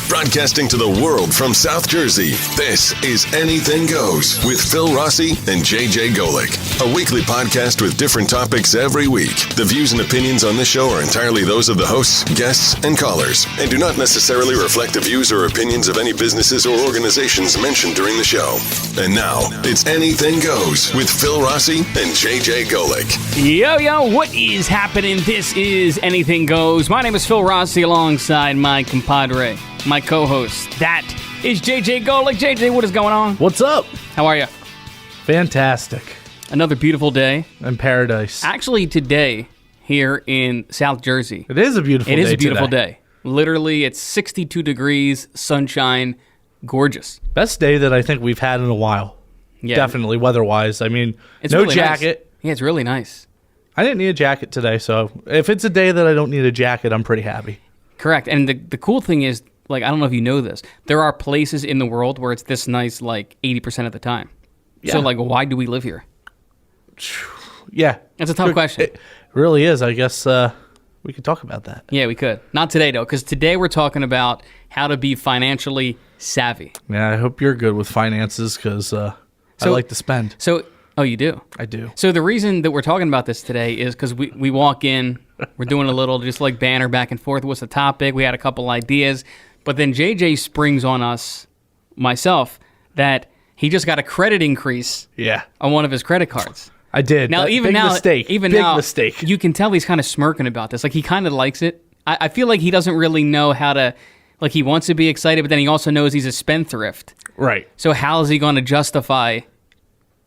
Broadcasting to the world from South Jersey, this is Anything Goes with Phil Rossi and JJ Golick. A weekly podcast with different topics every week. The views and opinions on this show are entirely those of the hosts, guests, and callers, and do not necessarily reflect the views or opinions of any businesses or organizations mentioned during the show. And now, it's Anything Goes with Phil Rossi and JJ Golick. Yo, what is happening? This is Anything Goes. My name is Phil Rossi alongside my compadre, my co-host. That is JJ Golick. JJ, what is going on? What's up? How are you? Fantastic. Another beautiful day. In paradise. Actually, today, here in South Jersey. It is a beautiful day. It is a beautiful today. day. Literally, it's 62 degrees, sunshine, gorgeous. Best day that I think we've had in a while. Yeah. Definitely, weather-wise. I mean, It's no really jacket. Nice. Yeah, it's really nice. I didn't need a jacket today, so if it's a day that I don't need a jacket, I'm pretty happy. Correct. And the cool thing is, like, I don't know if you know this, there are places in the world where it's this nice, like, 80% of the time. Yeah. So, like, why do we live here? Yeah. That's a tough question. It really is. I guess we could talk about that. Yeah, we could. Not today, though, because today we're talking about how to be financially savvy. Yeah, I hope you're good with finances because I like to spend. So, oh, you do? I do. So the reason that we're talking about this today is because we walk in, we're doing a little just like banter back and forth. What's the topic? We had a couple ideas. But then JJ springs on us, myself, that he just got a credit increase Yeah, on one of his credit cards. I did. Now, Big mistake. Big mistake. You can tell he's kind of smirking about this. Like, he kind of likes it. I feel like he doesn't really know how to, like, he wants to be excited, but then he also knows he's a spendthrift. Right. So how is he going to justify?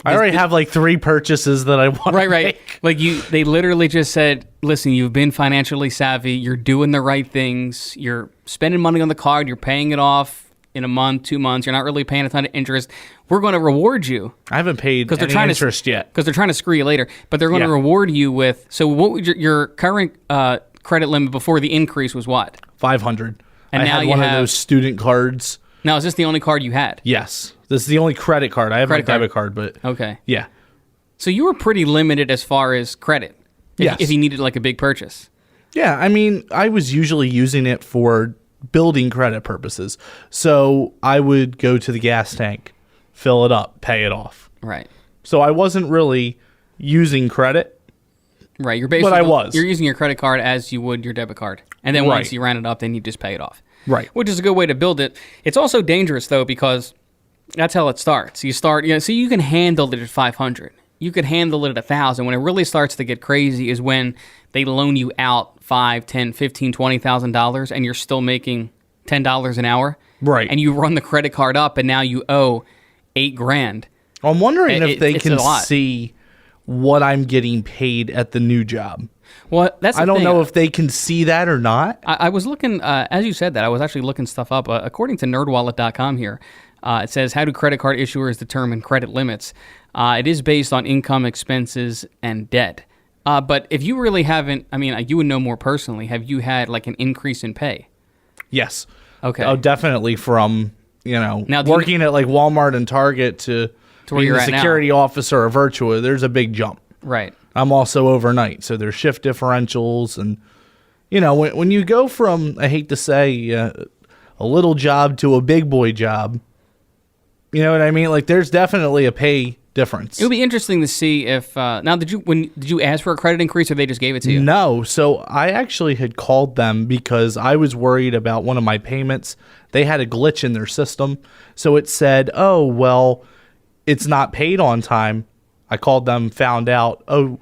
I already have like 3 purchases that I want to make. Like, they literally just said, listen, you've been financially savvy. You're doing the right things. You're spending money on the card. You're paying it off in a month, 2 months. You're not really paying a ton of interest. We're going to reward you. I haven't paid any interest yet. Because they're trying to screw you later. But they're going to reward you with, so what would your current credit limit before the increase was what? 500. And I now had you one have, of those student cards. Now, is this the only card you had? Yes. This is the only credit card. I have Credit my debit card, but Okay. yeah. So you were pretty limited as far as credit. Yes. If you needed like a big purchase. Yeah, I mean, I was usually using it for building credit purposes. So I would go to the gas tank, fill it up, pay it off. Right. So I wasn't really using credit. Right. You're basically, I was. You're using your credit card as you would your debit card. And then once Right. you ran it up, then you just pay it off. Right. Which is a good way to build it. It's also dangerous, though, because that's how it starts. You start, so you can handle it at 500. You could handle it at 1,000. When it really starts to get crazy is when they loan you out $5,000, $10,000, $15,000, $20,000, and you're still making $10 an hour. Right. And you run the credit card up, and now you owe $8,000. I'm wondering if they it's can a lot. see what I'm getting paid at the new job. Well, that's the I don't thing. know if they can see that or not. I was looking, as you said that, I was actually looking stuff up. According to nerdwallet.com here, it says, how do credit card issuers determine credit limits? It is based on income, expenses, and debt. But if you really haven't, I mean, you would know more personally, have you had like an increase in pay? Yes. Okay. Oh, definitely from, Now, working at like Walmart and Target to where being you're a at now. security officer or Virtua, there's a big jump. Right. I'm also overnight, so there's shift differentials. And, when you go from, I hate to say, a little job to a big boy job, you know what I mean? Like, there's definitely a pay difference. It would be interesting to see if, now, did you ask for a credit increase or they just gave it to you? No. So I actually had called them because I was worried about one of my payments. They had a glitch in their system. So it said, oh, well, it's not paid on time. I called them, found out, oh,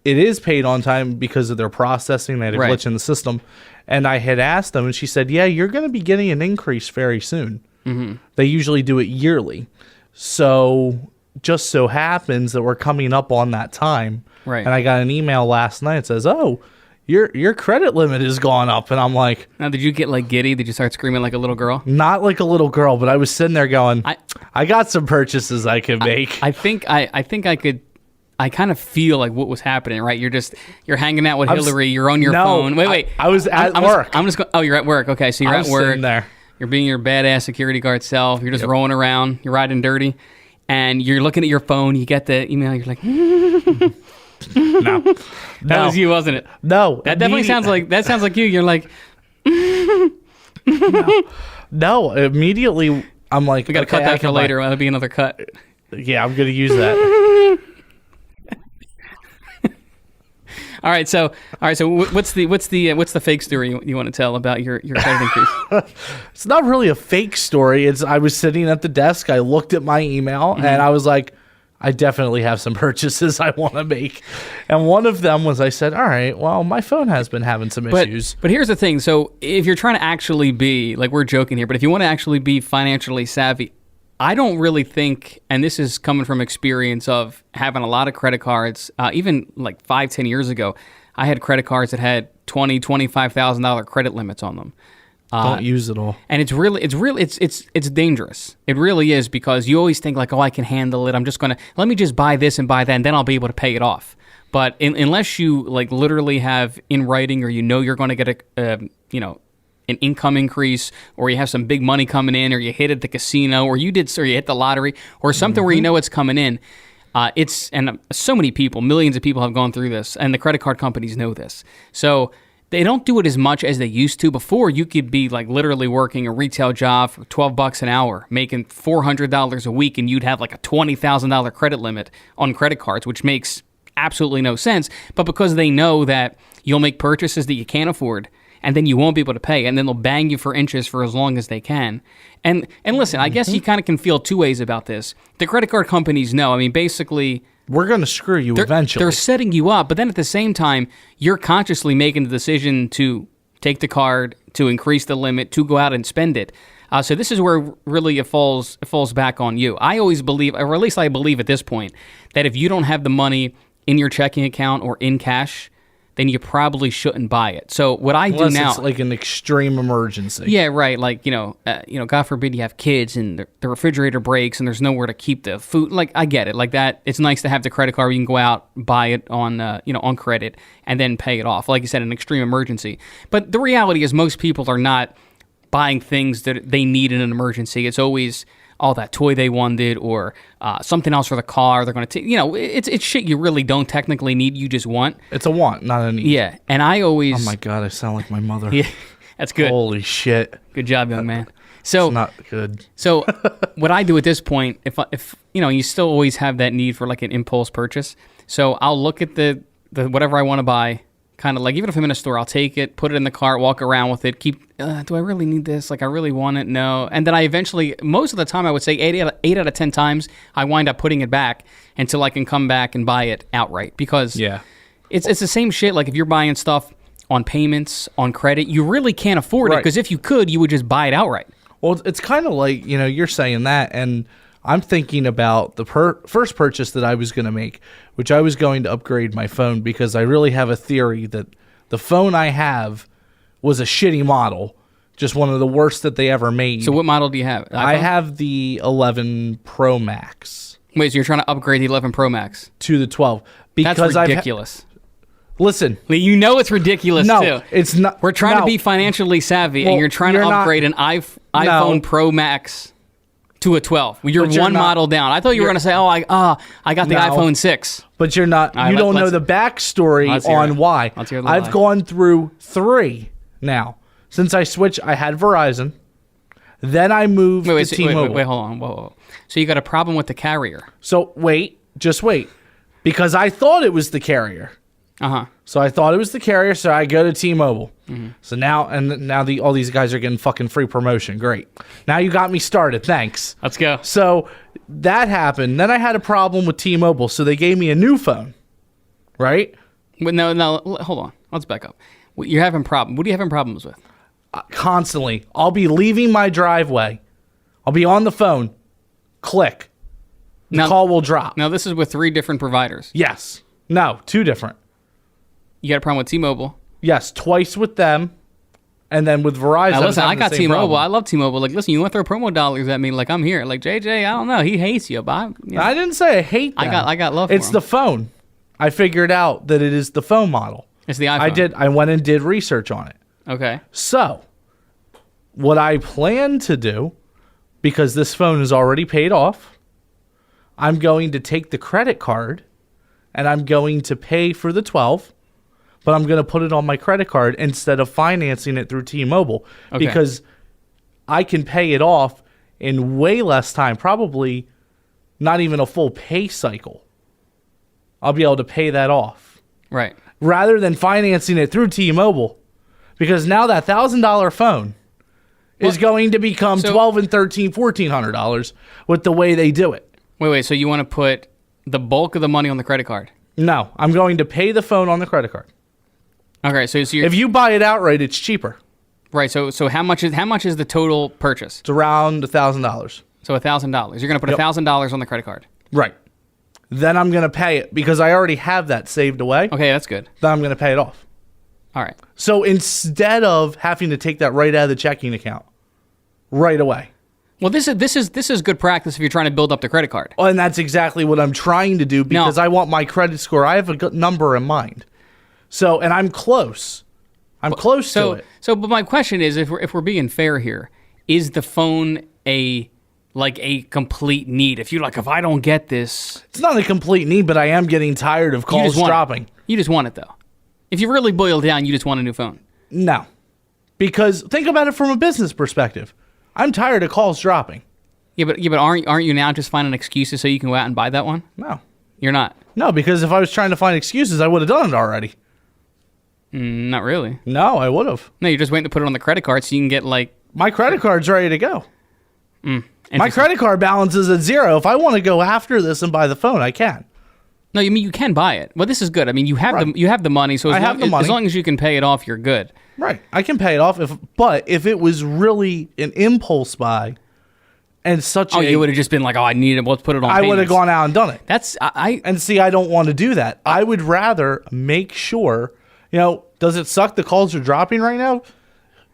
it is paid on time because of their processing. They had a Right. glitch in the system. And I had asked them, and she said, yeah, you're going to be getting an increase very soon. Mm-hmm. They usually do it yearly. So just so happens that we're coming up on that time. Right. And I got an email last night that says, oh, your credit limit has gone up. And I'm like, Now, did you get like giddy? Did you start screaming like a little girl? not like a little girl, but I was sitting there going, I got some purchases I could make. I think I could. I kind of feel like what was happening, right? You're hanging out with Hillary. You're on your phone. Wait. I was at work. I'm just going. Oh, you're at work. Okay, so you're I at was work. sitting there. You're being your badass security guard self. You're just rolling around. You're riding dirty, and you're looking at your phone. You get the email. You're like, No. that was you, wasn't it? No. That definitely sounds like you. You're like, No, immediately I'm like, We got to cut that for later. That'll be another cut. Yeah, I'm going to use that. All right, so what's the fake story you want to tell about your credit increase? It's not really a fake story. I was sitting at the desk. I looked at my email and I was like, I definitely have some purchases I want to make. And one of them was I said, all right, well, my phone has been having some issues. But here's the thing. So if you're trying to actually be, like, we're joking here, but if you want to actually be financially savvy, I don't really think, and this is coming from experience of having a lot of credit cards, even like 5-10 years ago, I had credit cards that had $20,000, $25,000 credit limits on them. Don't use it all. And it's dangerous. It really is, because you always think like, oh, I can handle it. Let me just buy this and buy that, and then I'll be able to pay it off. But unless you like literally have in writing, or you're going to get an income increase, or you have some big money coming in, or you hit at the casino, or you hit the lottery, or something where you know it's coming in. And so many people, millions of people have gone through this, and the credit card companies know this. So they don't do it as much as they used to. Before, you could be like literally working a retail job for $12 an hour, making $400 a week, and you'd have like a $20,000 credit limit on credit cards, which makes absolutely no sense. But because they know that you'll make purchases that you can't afford, and then you won't be able to pay, and then they'll bang you for interest for as long as they can. And listen, I guess you kind of can feel two ways about this. The credit card companies know. I mean, basically, we're going to screw you eventually. They're setting you up, but then at the same time, you're consciously making the decision to take the card, to increase the limit, to go out and spend it. So this is where really it falls back on you. I always believe, or at least I believe at this point, that if you don't have the money in your checking account or in cash, then you probably shouldn't buy it. So what I do now, it's like an extreme emergency. Yeah, right. Like God forbid you have kids and the refrigerator breaks and there's nowhere to keep the food. Like, I get it. Like that, it's nice to have the credit card where you can go out, buy it on on credit, and then pay it off. Like you said, an extreme emergency. But the reality is most people are not buying things that they need in an emergency. It's always that toy they wanted, or something else for the car. They're going to take, it's shit you really don't technically need. You just want. It's a want, not a need. Yeah. And I always. Oh my God, I sound like my mother. Yeah, that's good. Holy shit. Good job, young man. So it's not good. So what I do at this point, if you still always have that need for like an impulse purchase. So I'll look at the whatever I want to buy. Kind of like, even if I'm in a store, I'll take it, put it in the cart, walk around with it, do I really need this? Like, I really want it? No. And then I eventually, most of the time, I would say 8 out of 10 times, I wind up putting it back until I can come back and buy it outright. Because it's the same shit. Like, if you're buying stuff on payments, on credit, you really can't afford it. Because if you could, you would just buy it outright. Well, it's kind of like, you're saying that, and I'm thinking about the first purchase that I was going to make, which I was going to upgrade my phone, because I really have a theory that the phone I have was a shitty model, just one of the worst that they ever made. So what model do you have? I have the 11 Pro Max. Wait, so you're trying to upgrade the 11 Pro Max? To the 12. Because that's ridiculous. Listen. You know it's ridiculous, no, too. It's not. We're trying to be financially savvy, and you're trying to upgrade an iPhone Pro Max to a 12. You're one model down. I thought you were going to say, I got the iPhone 6. But you're not. You don't know the backstory on why. I've gone through 3 now. Since I switched, I had Verizon. Then I moved to T-Mobile. Wait, hold on. Whoa. So you got a problem with the carrier. So just wait. Because I thought it was the carrier. Uh-huh. So I thought it was the carrier, so I go to T-Mobile. Mm-hmm. So now all these guys are getting fucking free promotion. Great. Now you got me started. Thanks. Let's go. So that happened. Then I had a problem with T-Mobile, so they gave me a new phone. Right? But no, hold on. Let's back up. You're having problems. What are you having problems with? Constantly. I'll be leaving my driveway. I'll be on the phone. Click. The call will drop. Now, this is with 3 different providers. Yes. No, 2 different. You got a problem with T-Mobile? Yes, twice with them, and then with Verizon. Now listen, I got T-Mobile. Problem. I love T-Mobile. Like, listen, you want to throw promo dollars at me? Like, I'm here. Like, JJ, I don't know. He hates you, but I didn't say I hate them. I got love for It's him. the phone. I figured out that it is the phone model. It's the iPhone. I went and did research on it. Okay. So, what I plan to do, because this phone is already paid off, I'm going to take the credit card, and I'm going to pay for the 12. But I'm going to put it on my credit card instead of financing it through T-Mobile. Okay. Because I can pay it off in way less time, probably not even a full pay cycle. I'll be able to pay that off. Right. Rather than financing it through T-Mobile. Because now that $1,000 phone is going to become $1,200 and $1,300, $1,400 with the way they do it. Wait. So you want to put the bulk of the money on the credit card? No, I'm going to pay the phone on the credit card. Okay, so you're, if you buy it outright, it's cheaper. Right. So how much is the total purchase? It's around $1,000. So $1,000. You're going to put $1,000 on the credit card. Right. Then I'm going to pay it because I already have that saved away. Okay, that's good. Then I'm going to pay it off. All right. So instead of having to take that right out of the checking account right away. Well, this is good practice if you're trying to build up the credit card. Oh, and that's exactly what I'm trying to do because I want my credit score. I have a good number in mind. So, and I'm close. I'm close to it. So, but my question is, if we're being fair here, is the phone a complete need? If I don't get this, it's not a complete need, but I am getting tired of calls dropping. You just want it though. If you really boil down, you just want a new phone. No, because think about it from a business perspective. I'm tired of calls dropping. Yeah, but aren't you now just finding excuses so you can go out and buy that one? No, you're not. No, because if I was trying to find excuses, I would have done it already. Not really. No, I would have. No, you're just waiting to put it on the credit card so you can get my credit card's ready to go. My credit card balance is at zero. If I want to go after this and buy the phone, I can. No, you mean you can buy it. Well, this is good. I mean, you have the money, so as long as you can pay it off, you're good. Right. I can pay it off but if it was really an impulse buy and you would have just been like, "Oh, I need it. Let's put it on." I would have gone out and done it. I don't want to do that. I would rather make sure, does it suck the calls are dropping right now?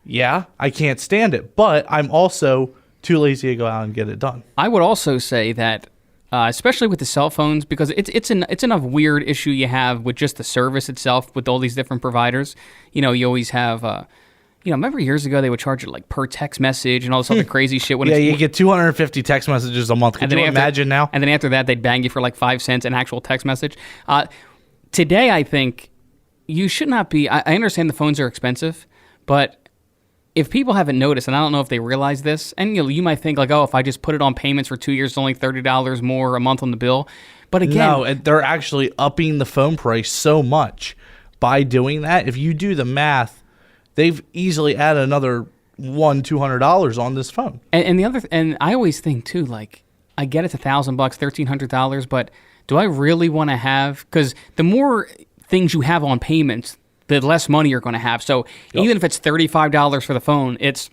Yeah, I can't stand it, but I'm also too lazy to go out and get it done. I would also say that especially with the cell phones, because it's enough weird issue you have with just the service itself with all these different providers. You always have, remember years ago they would charge you per text message and all this other crazy shit. You get 250 text messages a month. Can you imagine now? And then after that, they'd bang you for 5 cents an actual text message. Today, I think you should not be. I understand the phones are expensive, but if people haven't noticed, and I don't know if they realize this, and you might think if I just put it on payments for 2 years, it's only $30 more a month on the bill. But again, no, they're actually upping the phone price so much by doing that. If you do the math, they've easily added another $200 on this phone. And I always think too, I get it's $1,000, $1,300, but do I really want to have? Because the more things you have on payments, the less money you're going to have. So even if it's $35 for the phone, it's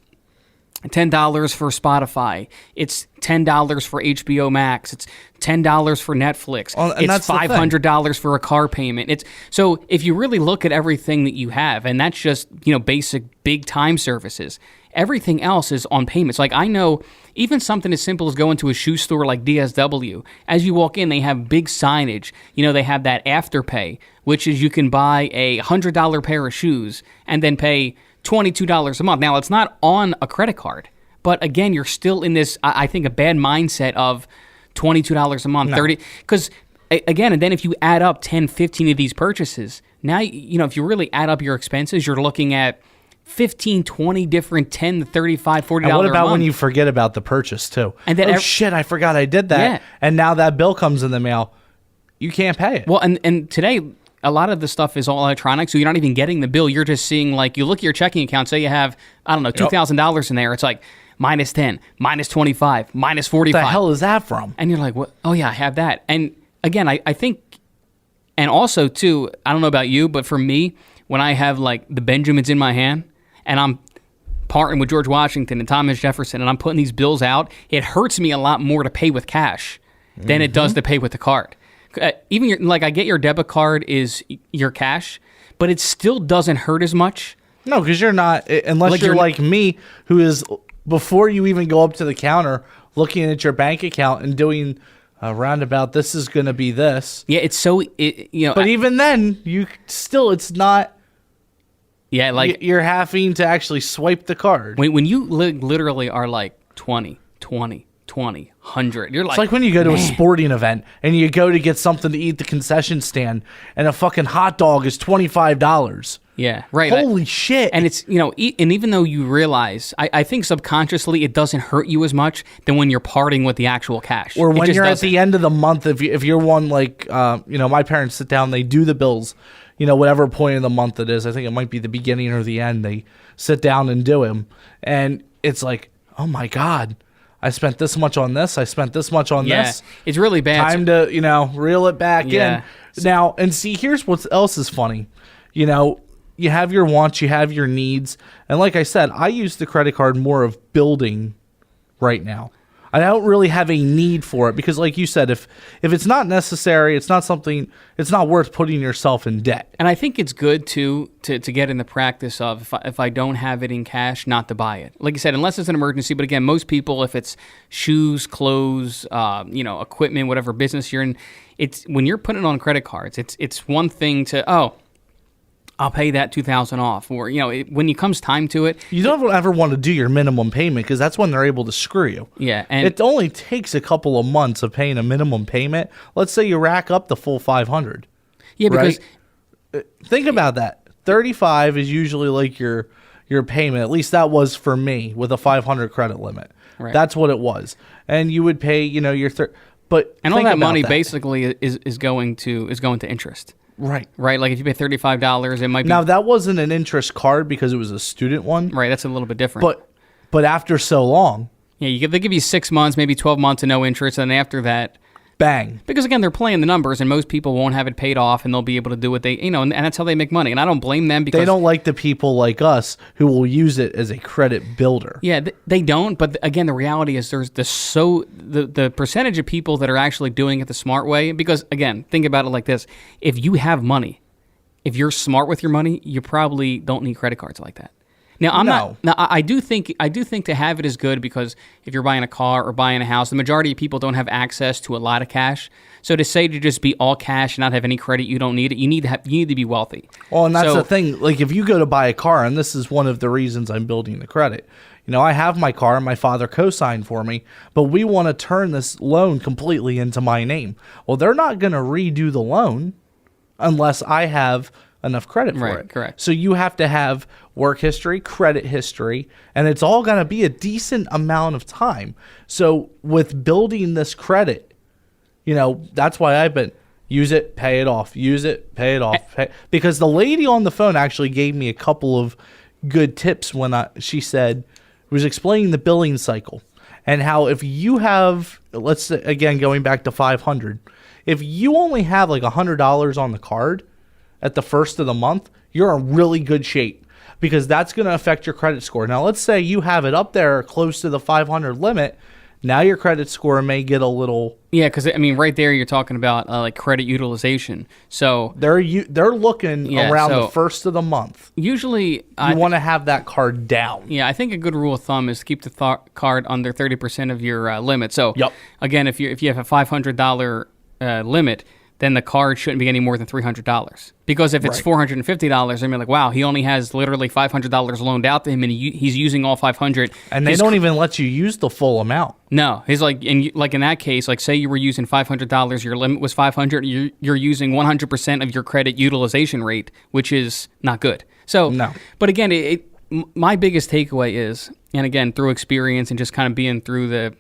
$10 for Spotify. It's $10 for HBO Max. It's $10 for Netflix. It's $500 for a car payment. So if you really look at everything that you have, and that's just basic big time services, everything else is on payments. I know even something as simple as going to a shoe store like DSW. As you walk in, they have big signage. They have that Afterpay, which is you can buy a $100 pair of shoes and then pay $22 a month. Now, it's not on a credit card, but again, you're still in this, I think, a bad mindset of $22 a month, $30, because again, and then if you add up 10, 15 of these purchases, now, if you really add up your expenses, you're looking at 15, 20 different $10 to $35, $40 and what about a month. when you forget about the purchase too? And then shit, I forgot I did that. Yeah. And now that bill comes in the mail, you can't pay it. Well, and today, a lot of the stuff is all electronic, so you're not even getting the bill. You're just seeing, you look at your checking account, say you have, I don't know, $2,000 in there. It's minus 10, minus 25, minus 45. What the hell is that from? And you're like, what? Oh, yeah, I have that. And again, I think, and also, too, I don't know about you, but for me, when I have, the Benjamins in my hand, and I'm partnering with George Washington and Thomas Jefferson, and I'm putting these bills out, it hurts me a lot more to pay with cash than it does to pay with the card. Even I get your debit card is your cash, but it still doesn't hurt as much. No, because you're not, unless you're like me, who is, before you even go up to the counter, looking at your bank account and doing a roundabout, this is going to be this. Yeah, it's so, But even then, it's not. Yeah, you're having to actually swipe the card. When you literally are 20, 100, you're it's like when you go to a sporting event and you go to get something to eat at the concession stand and a fucking hot dog is $25. Yeah, right. Holy shit. And it's, and even though you realize, I think subconsciously it doesn't hurt you as much than when you're parting with the actual cash. Or It when just you're at doesn't. the end of the month, if you're one like, my parents sit down, they do the bills, whatever point of the month it is. I think it might be the beginning or the end. They sit down and do them. And it's like, oh my God, I spent this much on this. I spent this much on Yeah, this. it's really bad. Time to, reel it back Yeah. in. Now, and see, here's what else is funny. You have your wants, you have your needs. And like I said, I use the credit card more of building right now. I don't really have a need for it because like you said, if it's not necessary, it's not worth putting yourself in debt. And I think it's good to get in the practice of if I don't have it in cash, not to buy it. Like you said, unless it's an emergency. But again, most people, if it's shoes, clothes, equipment, whatever business you're in, it's when you're putting it on credit cards. It's one thing to I'll pay that $2,000 off, or when it comes time to it. You don't ever want to do your minimum payment because that's when they're able to screw you. Yeah, and it only takes a couple of months of paying a minimum payment. Let's say you rack up the full $500. yeah, because Think about that. 35 is usually like your payment. At least that was for me with a 500 credit limit. Right. That's what it was, and you would pay your but and all think that about money that. basically is going to interest. Right. Right, like if you pay $35, it might be Now that wasn't an interest card because it was a student one. right. That's a little bit different. But after so long, yeah, they give you 6 months, maybe 12 months, and no interest, and then after that, bang. because again, they're playing the numbers, and most people won't have it paid off, and they'll be able to do what they, and that's how they make money. And I don't blame them because They don't like the people like us who will use it as a credit builder. Yeah, they don't. But again, the reality is there's the percentage of people that are actually doing it the smart way. Because again, think about it like this: if you have money, if you're smart with your money, you probably don't need credit cards like that. Now I'm No. not. Now I do think to have it is good because if you're buying a car or buying a house, the majority of people don't have access to a lot of cash. So to say to just be all cash and not have any credit, you don't need it. You need to be wealthy. Well, and that's So- the thing. Like, if you go to buy a car, and this is one of the reasons I'm building the credit. I have my car, my father co-signed for me, but we want to turn this loan completely into my name. Well, they're not going to redo the loan unless I have enough credit for Right, it. correct. So you have to have work history, credit history, and it's all going to be a decent amount of time. So with building this credit, that's why I've been use it, pay it off, use it, pay it off. Because the lady on the phone actually gave me a couple of good tips when she was explaining the billing cycle and how if you have, let's say, again, going back to 500, if you only have like $100 on the card at the first of the month, you're in really good shape because that's going to affect your credit score. Now, let's say you have it up there close to the 500 limit. Now your credit score may get a little. Yeah, because right there you're talking about like credit utilization. So They're looking around the first of the month. usually You want to have that card down. Yeah, I think a good rule of thumb is to keep the card under 30% of your limit. So, Yep. again, if you have a $500 limit, then the card shouldn't be any more than $300. Because if it's Right. $450, I mean, like, wow, he only has literally $500 loaned out to him, and he's using all $500. And they don't even let you use the full amount. No, he's like, like in that case, like say you were using $500, your limit was $500, you're using 100% of your credit utilization rate, which is not good. So, No. But again, my biggest takeaway is, and again, through experience and just kind of being through the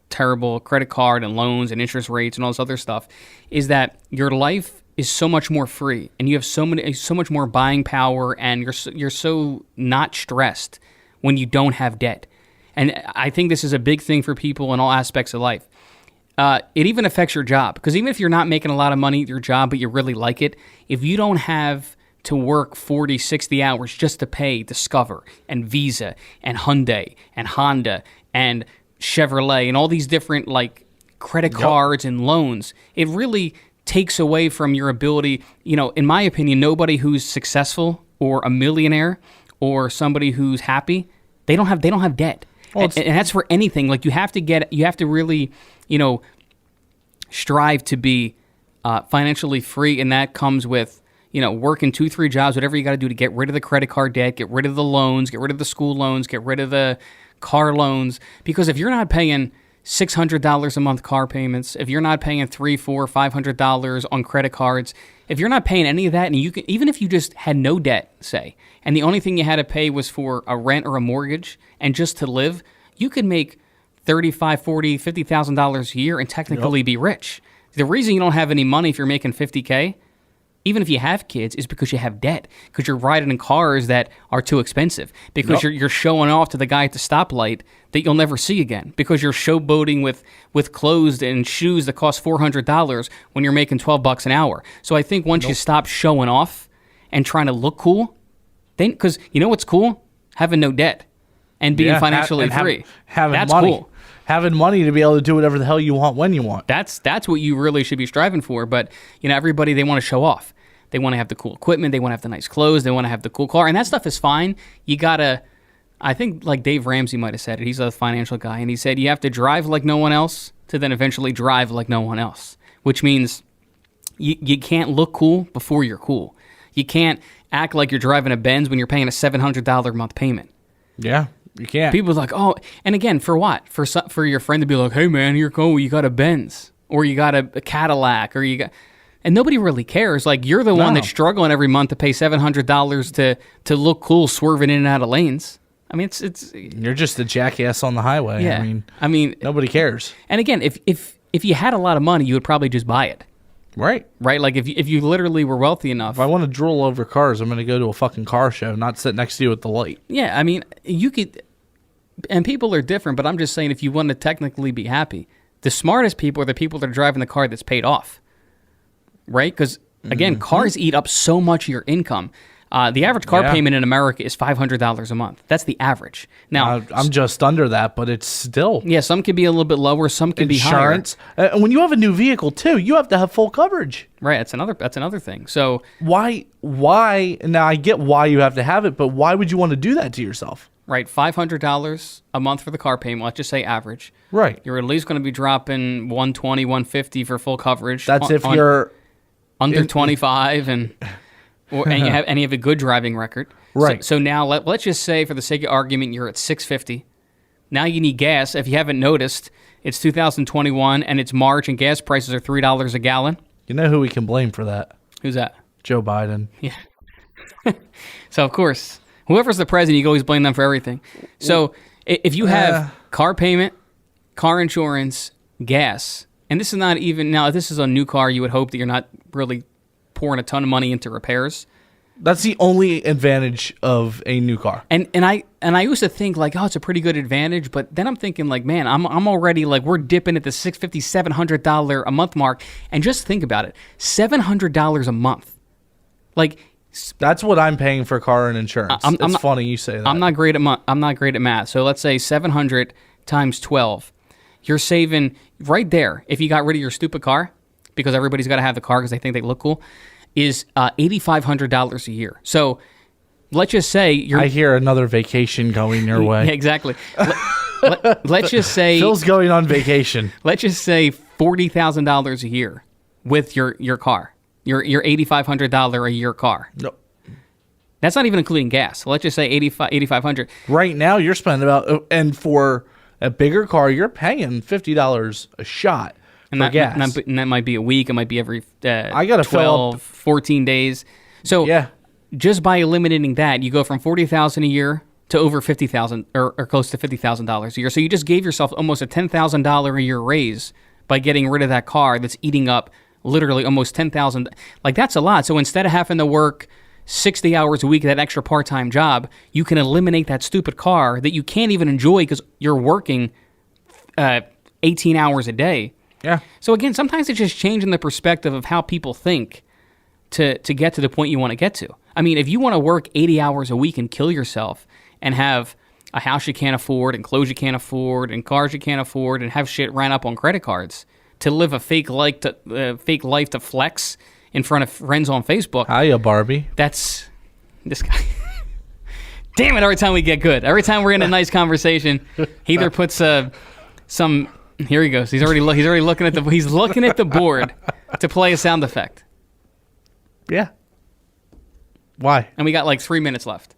terrible credit card and loans and interest rates and all this other stuff, is that your life is so much more free, and you have so much more buying power, and you're so not stressed when you don't have debt. And I think this is a big thing for people in all aspects of life. It even affects your job, because even if you're not making a lot of money at your job, but you really like it, if you don't have to work 40, 60 hours just to pay Discover and Visa and Hyundai and Honda and Chevrolet and all these different like credit cards and loans, it really takes away from your ability. In my opinion, nobody who's successful or a millionaire or somebody who's happy, they don't have debt. And that's for anything. Like you have to really, strive to be financially free, and that comes with working 2-3 jobs, whatever you got to do to get rid of the credit card debt, get rid of the loans, get rid of the school loans, get rid of the car loans. Because if you're not paying $600 a month car payments, if you're not paying $300, $400, $500 on credit cards, if you're not paying any of that, and you can, even if you just had no debt, say, and the only thing you had to pay was for a rent or a mortgage and just to live, you could make $35,000, $40,000, $50,000 a year and technically be rich. The reason you don't have any money if you're making $50K, even if you have kids, is because you have debt, because you're riding in cars that are too expensive, because you're showing off to the guy at the stoplight that you'll never see again, because you're showboating with clothes and shoes that cost $400 when you're making $12 an hour. So I think once you stop showing off and trying to look cool, then, because you know what's cool? Having no debt and being financially free. That's money. Cool. Having money to be able to do whatever the hell you want when you want. That's what you really should be striving for. But everybody, they want to show off. They want to have the cool equipment. They want to have the nice clothes. They want to have the cool car. And that stuff is fine. You got to, I think like Dave Ramsey might have said it. He's a financial guy. And he said you have to drive like no one else to then eventually drive like no one else. Which means you can't look cool before you're cool. You can't act like you're driving a Benz when you're paying a $700 a month payment. Yeah, you can't. People are like, oh, and again, for what? For your friend to be like, hey man, here go, you got a Benz. Or you got a Cadillac. Or you got... And nobody really cares. Like, you're the one that's struggling every month to pay $700 to look cool swerving in and out of lanes. I mean, it's you're just a jackass on the highway. Yeah. I mean, nobody cares. And again, if you had a lot of money, you would probably just buy it. Right. Like, if you literally were wealthy enough. If I want to drool over cars, I'm going to go to a fucking car show, not sit next to you at the light. Yeah, I mean, you could... And people are different, but I'm just saying if you want to technically be happy, the smartest people are the people that are driving the car that's paid off. Right? Because, again, cars eat up so much of your income. The average car payment in America is $500 a month. That's the average. Now, I'm just under that, but it's still... Yeah, some can be a little bit lower, some can be higher. Insurance. When you have a new vehicle, too, you have to have full coverage. Right, that's another thing. So Why? Now, I get why you have to have it, but why would you want to do that to yourself? Right, $500 a month for the car payment, let's just say average. Right. You're at least going to be dropping $120, $150 for full coverage. That's if you're... Under 25 and you have a good driving record. Right. So now let's just say, for the sake of argument, you're at $650. Now you need gas. If you haven't noticed, it's 2021 and it's March and gas prices are $3 a gallon. You know who we can blame for that? Who's that? Joe Biden. Yeah. So, of course, whoever's the president, you can always blame them for everything. So if you have car payment, car insurance, gas... And this is not even, now if this is a new car, you would hope that you're not really pouring a ton of money into repairs. That's the only advantage of a new car. And I used to think like, oh, it's a pretty good advantage, but then I'm thinking like, man, I'm already like, we're dipping at the $650, $700 a month mark, and just think about it, $700 a month, like that's what I'm paying for car and insurance. It's funny you say that. I'm not great at math, so let's say 700 times 12. You're saving right there, if you got rid of your stupid car, because everybody's got to have the car because they think they look cool, is $8,500 a year. So let's just say I hear another vacation going your way. Yeah, exactly. Let's just say... Phil's going on vacation. Let's just say $40,000 a year with your car, your $8,500 a year car. Nope. That's not even including gas. So let's just say $8,500. Right now, you're spending about... And for... a bigger car, you're paying $50 a shot for gas. And that might be a week. It might be every I gotta 12, 14 days. So just by eliminating that, you go from $40,000 a year to over $50,000 or close to $50,000 a year. So you just gave yourself almost a $10,000 a year raise by getting rid of that car that's eating up literally almost $10,000. Like, that's a lot. So instead of having to work 60 hours a week, that extra part-time job, you can eliminate that stupid car that you can't even enjoy because you're working 18 hours a day. Yeah. So again, sometimes it's just changing the perspective of how people think to get to the point you want to get to. I mean, if you want to work 80 hours a week and kill yourself and have a house you can't afford and clothes you can't afford and cars you can't afford and have shit ran up on credit cards to live a fake life to flex in front of friends on Facebook. Hiya, Barbie. That's this guy. Damn it! Every time we get good, every time we're in a nice conversation, he either puts some. Here he goes. He's already looking at the board to play a sound effect. Yeah. Why? And we got like 3 minutes left.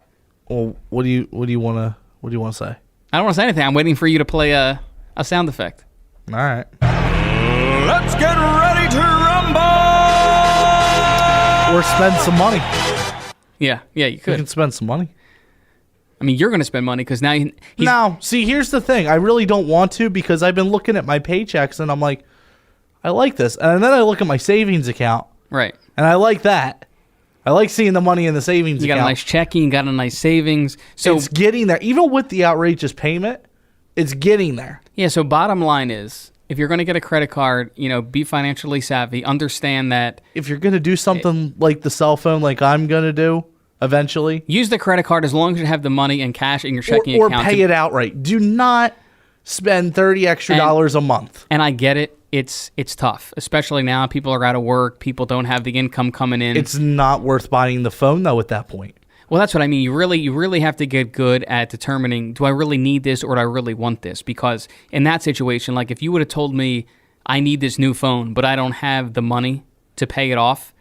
Well, what do you want to say? I don't want to say anything. I'm waiting for you to play a sound effect. All right. Let's get ready to rumble! Or spend some money. Yeah, you You could. can spend some money. I mean, you're going to spend money because now he's... No, see, here's the thing. I really don't want to because I've been looking at my paychecks and I'm like, I like this. And then I look at my savings account Right. and I like that. I like seeing the money in the savings You got account. a nice checking, you got a nice savings. So It's getting there. Even with the outrageous payment, it's getting there. yeah, so bottom line is, if you're going to get a credit card, be financially savvy. Understand that If you're going to do something like the cell phone like I'm going to do eventually, use the credit card as long as you have the money and cash in your checking or account. pay it outright. Do not spend $30 extra dollars a month. And I get it. It's tough, especially now. People are out of work. People don't have the income coming in. It's not worth buying the phone though at that point. Well, that's what I mean. You really have to get good at determining, do I really need this or do I really want this? Because in that situation, like if you would have told me I need this new phone, but I don't have the money to pay it off.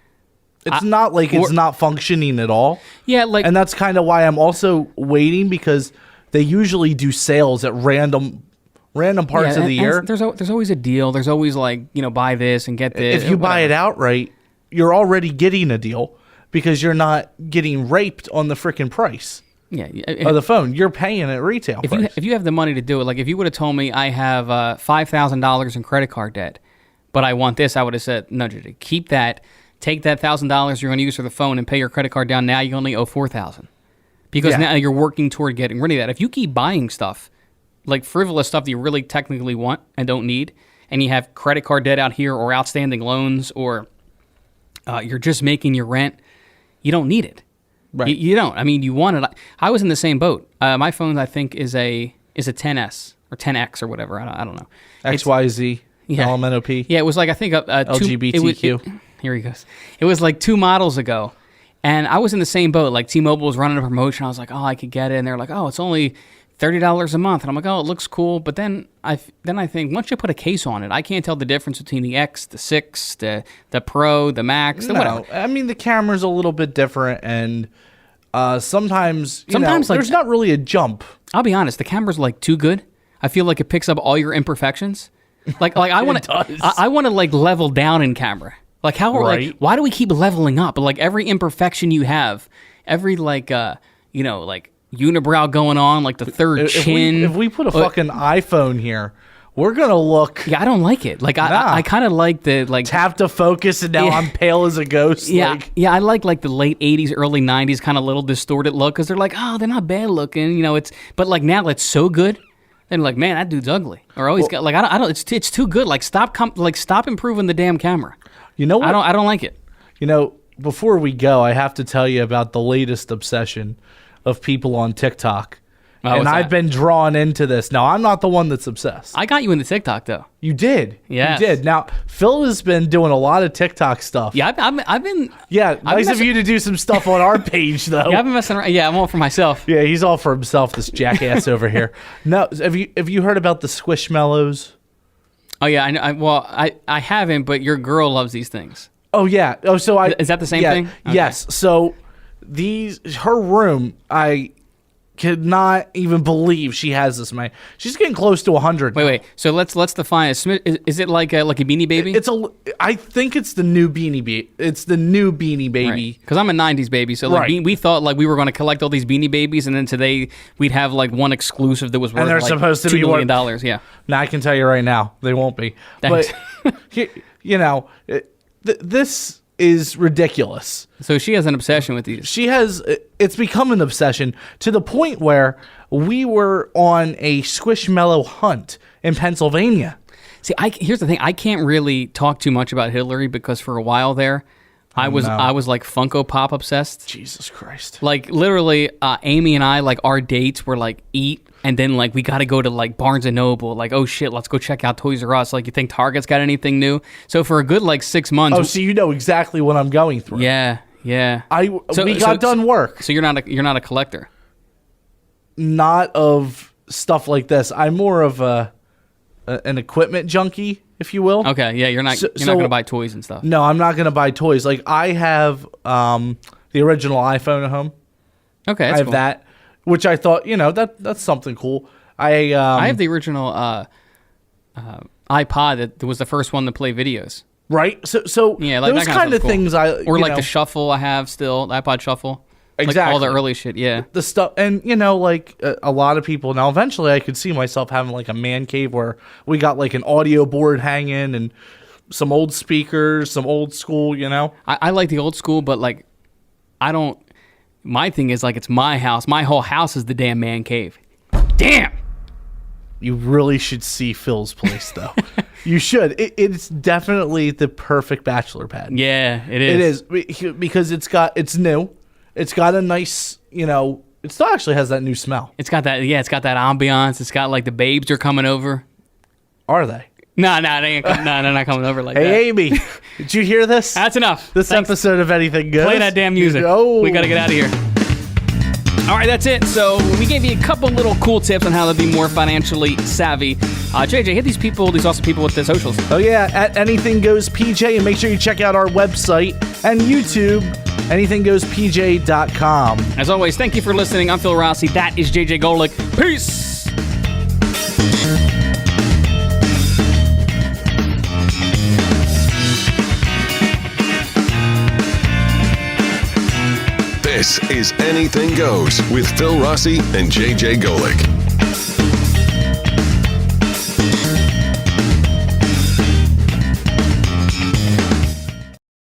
It's not like it's not functioning at all. Yeah, like And that's kind of why I'm also waiting because they usually do sales at random parts of the year. There's always a deal. There's always like, buy this and get this. If you buy it outright, you're already getting a deal because you're not getting raped on the freaking price of the phone. You're paying at retail price. If you have the money to do it, like if you would have told me I have $5,000 in credit card debt, but I want this, I would have said, no, JJ, keep that. Take that $1,000 you're going to use for the phone and pay your credit card down. Now you only owe $4,000 because now you're working toward getting rid of that. If you keep buying stuff, like frivolous stuff that you really technically want and don't need, and you have credit card debt out here or outstanding loans, or you're just making your rent, you don't need it. Right. You don't. I mean, you want it. I was in the same boat. My phone, I think, is a 10S or 10X or whatever. I don't know. XYZ, LMNOP. Yeah, it was like, I think LGBTQ. Here he goes. It was like 2 models ago. And I was in the same boat. Like T-Mobile was running a promotion. I was like, oh, I could get it. And they're like, oh, it's only $30 a month. And I'm like, oh, it looks cool. But then I think once you put a case on it, I can't tell the difference between the X, the 6, the Pro, the Max, the whatever. I mean, the camera's a little bit different, and sometimes like, there's not really a jump. I'll be honest, the camera's like too good. I feel like it picks up all your imperfections. Like I want to I want to like level down in camera. Like how Right. like why do we keep leveling up? Like every imperfection you have, every like like unibrow going on, like the third chin. If we put a fucking iPhone here, we're gonna look Yeah, I don't like it. Like I kind of like the like tap to focus, and now Yeah. I'm pale as a ghost. yeah, like, yeah, I like the late 80s, early 90s kind of little distorted look because they're like, oh, they're not bad looking, but like now it's so good. Then like, man, that dude's ugly. Or he's got like I don't it's too good. Like stop improving the damn camera. you know what? I don't like it. Before we go, I have to tell you about the latest obsession of people on TikTok. Oh, and what's I've that? been drawn into this. Now, I'm not the one that's obsessed. I got you into TikTok though. You did. Yes. You did. Now, Phil has been doing a lot of TikTok stuff. Yeah, I've been. Yeah, I've nice been of you to do some stuff on our page, though. Yeah, I've been messing around. Yeah, I'm all for myself. Yeah, he's all for himself, this jackass over here. No, have you heard about the Squishmallows? Oh yeah, I know. Well, I haven't, but your girl loves these things. Oh yeah. Oh, so Is that the same thing? Okay. Yes. So her room, I could not even believe she has this. She's getting close to 100. Wait. So let's define it. Is it like a Beanie Baby? I think it's the new Beanie Baby. It's the new Beanie Baby. Because I'm a '90s baby, so like Right. we thought like we were going to collect all these Beanie Babies, and then today we'd have like one exclusive that was worth they're like supposed to $2 be million. worth- Yeah. Now I can tell you right now, they won't be. Thanks. But this is ridiculous. So she has an obsession with these. It's become an obsession to the point where we were on a Squishmallow hunt in Pennsylvania. See, here's the thing. I can't really talk too much about Hillary because for a while there, I was like Funko Pop obsessed. Jesus Christ. Like literally, Amy and I, like our dates were like eat, and then like we got to go to like Barnes and Noble. Like, oh shit, let's go check out Toys R Us. Like, you think Target's got anything new? So for a good like 6 months. Oh, so you know exactly what I'm going through. Yeah. We got done work. So you're not a collector. Not of stuff like this. I'm more of an equipment junkie, if you will. Okay, yeah, you're not going to buy toys and stuff. No, I'm not going to buy toys. Like I have the original iPhone at home. Okay, that's I have cool. that, which I thought, that's something cool. I have the original iPod that was the first one to play videos. Right. So Yeah, like those that kind of cool. things Or like the Shuffle I have still, the iPod Shuffle. Like all the Exactly. early shit, yeah. the stuff, and like a lot of people now. Eventually, I could see myself having like a man cave where we got like an audio board hanging and some old speakers, some old school. I like the old school, but like, I don't. My thing is like it's my house. My whole house is the damn man cave. Damn. You really should see Phil's place, though. You should. It's definitely the perfect bachelor pad. Yeah, it is. It is because it's new. It's got a nice, it still actually has that new smell. It's got that. Yeah, it's got that ambiance. It's got like the babes are coming over. Are they? No, they're not coming over like that. Hey, Amy, did you hear this? That's enough. This Thanks. episode of Anything Goes. Play that damn music. Oh. We got to get out of here. All right, that's it. So we gave you a couple little cool tips on how to be more financially savvy. JJ, hit these awesome people with the socials. Oh, yeah, at Anything Goes PJ, and make sure you check out our website and YouTube, anythinggoespj.com. As always, thank you for listening. I'm Phil Rossi. That is JJ Golick. Peace. This is Anything Goes with Phil Rossi and JJ Golick.